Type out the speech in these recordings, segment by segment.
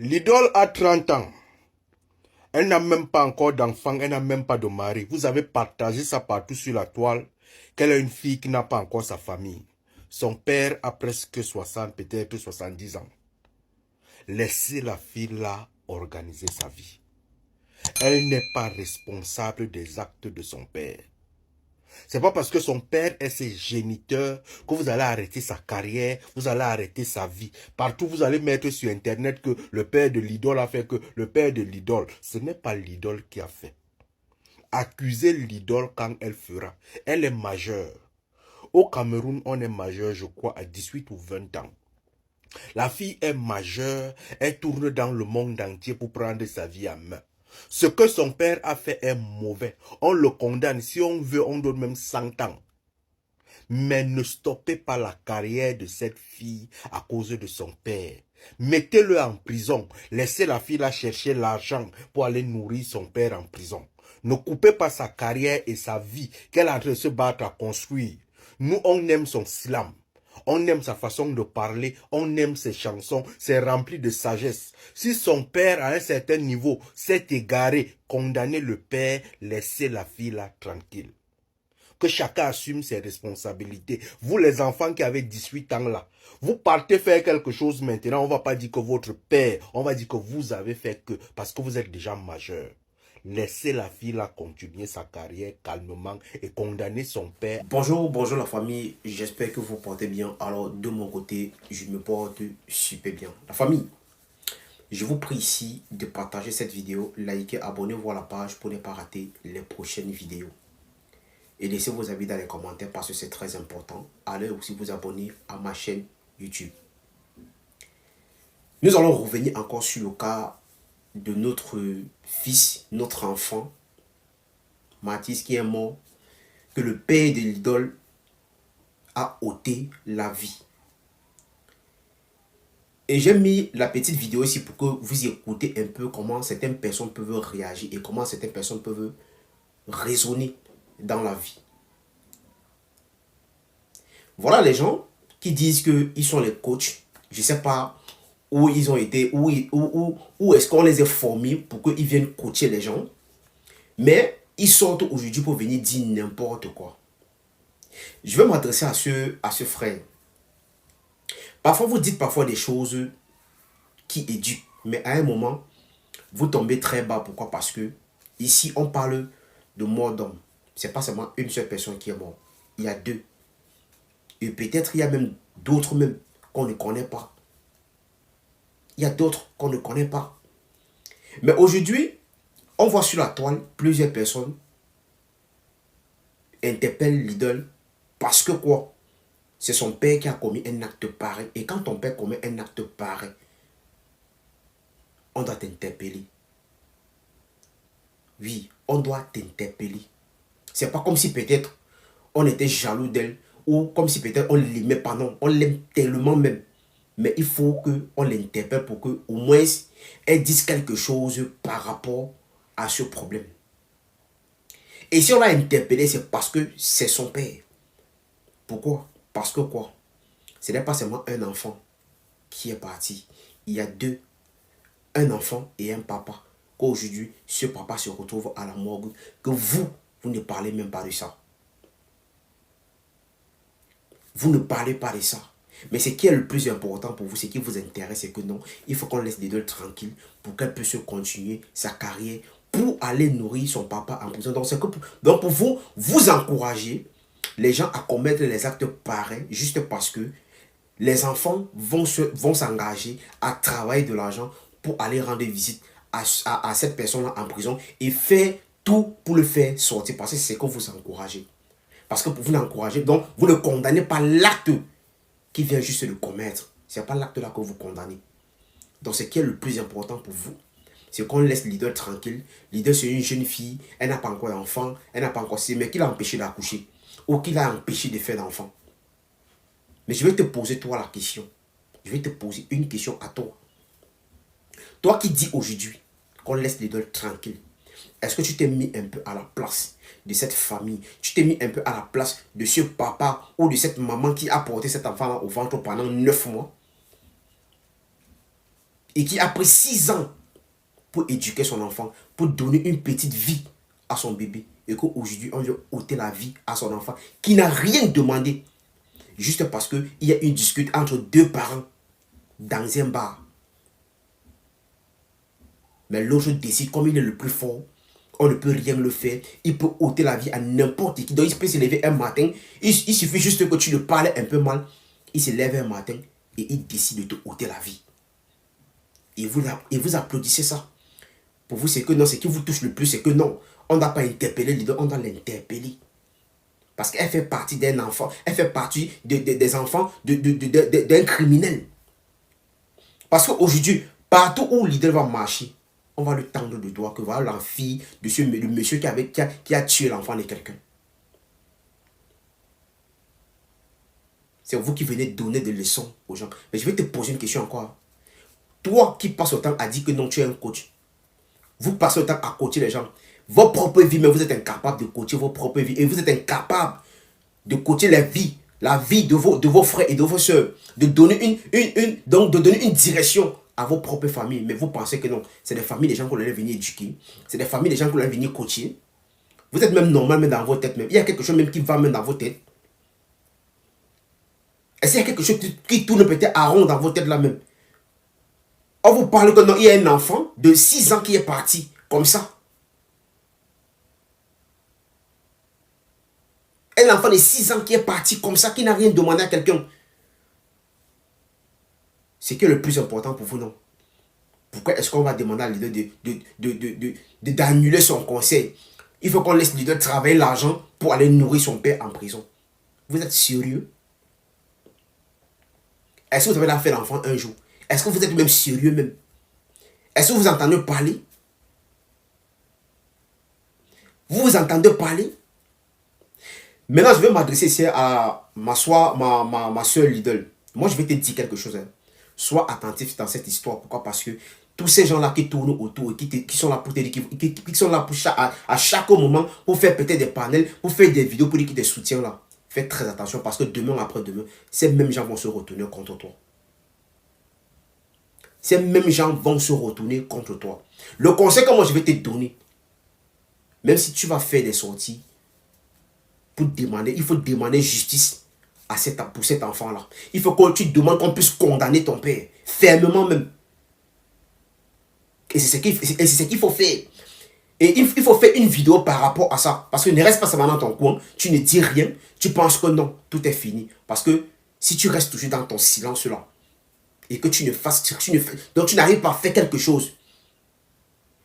L'idole a 30 ans. Elle n'a même pas encore d'enfant, elle n'a même pas de mari. Vous avez partagé ça partout sur la toile, qu'elle a une fille qui n'a pas encore sa famille. Son père a presque 60, peut-être 70 ans. Laissez la fille là organiser sa vie. Elle n'est pas responsable des actes de son père. C'est pas parce que son père est ses géniteurs que vous allez arrêter sa carrière, vous allez arrêter sa vie. Partout, vous allez mettre sur Internet que le père de l'idole a fait, que le père de l'idole. Ce n'est pas l'idole qui a fait. Accusez l'idole quand elle fera. Elle est majeure. Au Cameroun, on est majeur, je crois, à 18 ou 20 ans. La fille est majeure, elle tourne dans le monde entier pour prendre sa vie en main. Ce que son père a fait est mauvais. On le condamne. Si on veut, on donne même 100 ans. Mais ne stoppez pas la carrière de cette fille à cause de son père. Mettez-le en prison. Laissez la fille là chercher l'argent pour aller nourrir son père en prison. Ne coupez pas sa carrière et sa vie qu'elle a en train de se battre à construire. Nous, on aime son slam. On aime sa façon de parler, on aime ses chansons, c'est rempli de sagesse. Si son père, à un certain niveau, s'est égaré, condamnez le père, laissez la fille là tranquille. Que chacun assume ses responsabilités. Vous, les enfants qui avez 18 ans là, vous partez faire quelque chose maintenant, on ne va pas dire que votre père, on va dire que vous avez fait que, parce que vous êtes déjà majeur. Laissez la fille là continuer sa carrière calmement et condamner son père. Bonjour la famille, j'espère que vous portez bien. Alors de mon côté, je me porte super bien. La famille, je vous prie ici de partager cette vidéo, liker, abonnez-vous à la page pour ne pas rater les prochaines vidéos. Et laissez vos avis dans les commentaires parce que c'est très important. Allez aussi vous abonner à ma chaîne YouTube. Nous allons revenir encore sur le cas de notre fils, notre enfant, Mathis qui est mort, que le père de l'idole a ôté la vie. Et j'ai mis la petite vidéo ici pour que vous écoutez un peu comment certaines personnes peuvent réagir et comment certaines personnes peuvent raisonner dans la vie. Voilà les gens qui disent qu'ils sont les coachs. Je ne sais pas où ils ont été, où est-ce qu'on les a formés pour qu'ils viennent coacher les gens. Mais ils sortent aujourd'hui pour venir dire n'importe quoi. Je vais m'adresser à ce frère. Parfois, vous dites parfois des choses qui éduquent. Mais à un moment, vous tombez très bas. Pourquoi? Parce que ici, on parle de mort d'homme. Ce n'est pas seulement une seule personne qui est morte. Il y a deux. Et peut-être il y a même d'autres même qu'on ne connaît pas. Il y a d'autres qu'on ne connaît pas. Mais aujourd'hui, on voit sur la toile plusieurs personnes interpellent l'idole parce que quoi? C'est son père qui a commis un acte pareil. Et quand ton père commet un acte pareil, on doit t'interpeller. Oui, on doit t'interpeller. C'est pas comme si peut-être on était jaloux d'elle ou comme si peut-être on l'aimait pas. Non, on l'aime tellement même. Mais il faut qu'on l'interpelle pour que au moins elle dise quelque chose par rapport à ce problème. Et si on l'a interpellé, c'est parce que c'est son père. Pourquoi? Parce que quoi? Ce n'est pas seulement un enfant qui est parti. Il y a deux. Un enfant et un papa. Qu'aujourd'hui, ce papa se retrouve à la morgue. Que vous ne parlez même pas de ça. Vous ne parlez pas de ça. Mais ce qui est le plus important pour vous, ce qui vous intéresse, c'est que non, il faut qu'on laisse l'idole tranquille pour qu'elle puisse continuer sa carrière pour aller nourrir son papa en prison. Donc pour vous, vous encouragez les gens à commettre les actes pareils juste parce que les enfants vont s'engager à travailler de l'argent pour aller rendre visite à cette personne-là en prison et faire tout pour le faire sortir parce que c'est ce que vous encouragez. Parce que vous l'encouragez, donc vous ne condamnez pas l'acte qui vient juste de commettre. Ce n'est pas l'acte là que vous condamnez. Donc ce qui est le plus important pour vous, c'est qu'on laisse l'idole tranquille. L'idole c'est une jeune fille, elle n'a pas encore d'enfant, elle n'a pas encore si, mais qui l'a empêché d'accoucher ou qui l'a empêché de faire d'enfant. Mais je vais te poser toi la question. Je vais te poser une question à toi. Toi qui dis aujourd'hui qu'on laisse l'idole tranquille, est-ce que tu t'es mis un peu à la place de cette famille? Tu t'es mis un peu à la place de ce papa ou de cette maman qui a porté cet enfant au ventre pendant 9 mois? et qui a pris 6 ans pour éduquer son enfant, pour donner une petite vie à son bébé, et qu'aujourd'hui, on lui a ôté la vie à son enfant, qui n'a rien demandé, juste parce qu'il y a une dispute entre 2 parents dans un bar. Mais l'autre décide, comme il est le plus fort, on ne peut rien le faire. Il peut ôter la vie à n'importe qui. Donc il peut se lever un matin. Il suffit juste que tu le parles un peu mal. Il se lève un matin et il décide de te ôter la vie. Et vous applaudissez ça. Pour vous, c'est que non, ce qui vous touche le plus, c'est que non, on ne doit pas interpeller l'idole, on doit l'interpeller. Parce qu'elle fait partie d'un enfant, elle fait partie des enfants d'un criminel. Parce qu'aujourd'hui, partout où l'idole va marcher, on va le tendre le doigt que voilà la fille de le monsieur qui a tué l'enfant de quelqu'un. C'est vous qui venez donner des leçons aux gens. Mais je vais te poser une question encore. Toi qui passes autant à dire que non, tu es un coach. Vous passez autant à coacher les gens. Vos propres vies, mais vous êtes incapable de coacher vos propres vies. Et vous êtes incapable de coacher la vie de vos frères et de vos soeurs. De donner de donner une direction à vos propres familles. Mais vous pensez que non, c'est des familles des gens qu'on allait venir éduquer. C'est des familles des gens qu'on allait venir coacher. Vous êtes même normal même dans vos têtes. Même. Il y a quelque chose même qui va même dans vos têtes. Est-ce qu'il y a quelque chose qui tourne peut-être à rond dans vos têtes là même? On vous parle que non, il y a un enfant de 6 ans qui est parti comme ça. Un enfant de 6 ans qui est parti comme ça, qui n'a rien demandé à quelqu'un. C'est qui est le plus important pour vous, non? Pourquoi est-ce qu'on va demander à l'idée d'annuler son conseil? Il faut qu'on laisse l'idée travailler l'argent pour aller nourrir son père en prison. Vous êtes sérieux? Est-ce que vous avez la fait l'enfant un jour? Est-ce que vous êtes même sérieux même? Est-ce que vous entendez parler? Vous entendez parler? Maintenant, je vais m'adresser ici à ma soeur Lidl. Moi, je vais te dire quelque chose. Hein. Sois attentif dans cette histoire. Pourquoi? Parce que tous ces gens-là qui tournent autour, qui sont là pour te dire, qui sont là pour à chaque moment, pour faire peut-être des panels, pour faire des vidéos, pour dire qu'ils te soutiennent là. Fais très attention parce que demain après-demain, ces mêmes gens vont se retourner contre toi. Ces mêmes gens vont se retourner contre toi. Le conseil que moi je vais te donner, même si tu vas faire des sorties, il faut demander justice pour cet enfant-là. Il faut que tu demandes qu'on puisse condamner ton père, fermement même. Et c'est ce qu'il faut faire. Et il faut faire une vidéo par rapport à ça. Parce que ne reste pas seulement dans ton coin, tu ne dis rien, tu penses que non, tout est fini. Parce que si tu restes toujours dans ton silence là, et que donc tu n'arrives pas à faire quelque chose,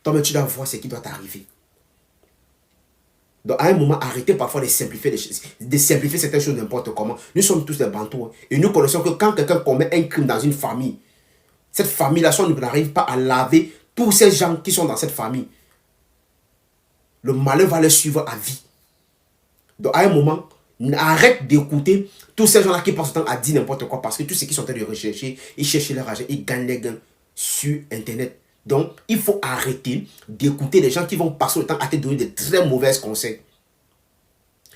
toi tu dois voir ce qui doit t'arriver. Donc à un moment, arrêtez parfois de simplifier certaines choses n'importe comment. Nous sommes tous des bantous. Et nous connaissons que quand quelqu'un commet un crime dans une famille, cette famille-là, si on n'arrive pas à laver tous ces gens qui sont dans cette famille, le malheur va les suivre à vie. Donc à un moment, arrête d'écouter tous ces gens-là qui passent le temps à dire n'importe quoi parce que tous ceux qui sont en train de rechercher, ils cherchent leur argent, ils gagnent les gains sur Internet. Donc, il faut arrêter d'écouter les gens qui vont passer le temps à te donner de très mauvais conseils.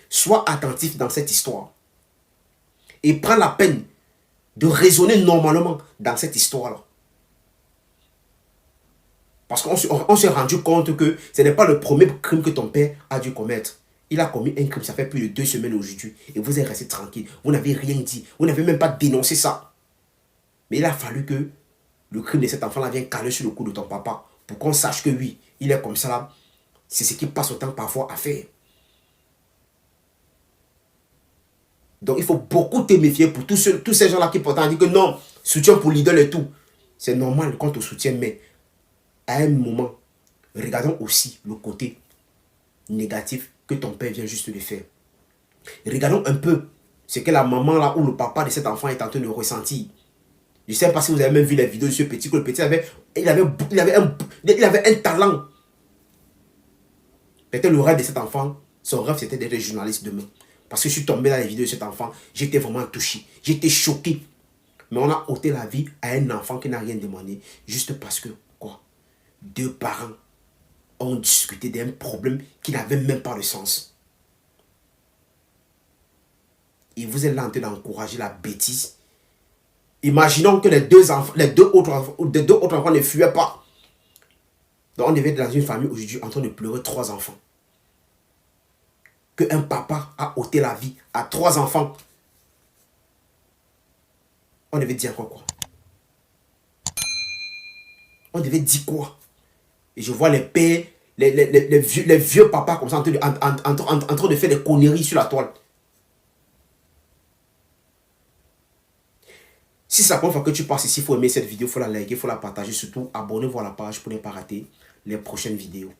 Sois attentif dans cette histoire. Et prends la peine de raisonner normalement dans cette histoire-là. Parce qu'on s'est rendu compte que ce n'est pas le premier crime que ton père a dû commettre. Il a commis un crime, ça fait plus de 2 semaines aujourd'hui. Et vous êtes resté tranquille. Vous n'avez rien dit. Vous n'avez même pas dénoncé ça. Mais il a fallu que le crime de cet enfant-là vienne caler sur le cou de ton papa. Pour qu'on sache que oui, il est comme ça là. C'est ce qui passe autant parfois à faire. Donc il faut beaucoup te méfier pour tous ces gens-là qui pourtant disent que non, soutien pour l'idole et tout. C'est normal qu'on te soutienne, mais à un moment, regardons aussi le côté négatif que ton père vient juste de faire. Regardons un peu ce que la maman là ou le papa de cet enfant est en train de ressentir. Je ne sais pas si vous avez même vu la vidéo de ce petit, que le petit avait un talent. Peut-être le rêve de cet enfant, son rêve c'était d'être journaliste demain. Parce que je suis tombé dans les vidéos de cet enfant, j'étais vraiment touché, j'étais choqué. Mais on a ôté la vie à un enfant qui n'a rien demandé, juste parce que, quoi, 2 parents ont discuté d'un problème qui n'avait même pas de sens. Et vous êtes là en train d'encourager la bêtise. Imaginons que les deux autres enfants ne fuyaient pas. Donc on devait être dans une famille aujourd'hui en train de pleurer 3 enfants. Qu'un papa a ôté la vie à 3 enfants. On devait dire quoi? On devait dire quoi? Et je vois les pères, les vieux papas comme ça en train de faire des conneries sur la toile. Si c'est la première fois que tu passes ici, il faut aimer cette vidéo, il faut la liker, il faut la partager. Surtout, abonnez-vous à la page pour ne pas rater les prochaines vidéos.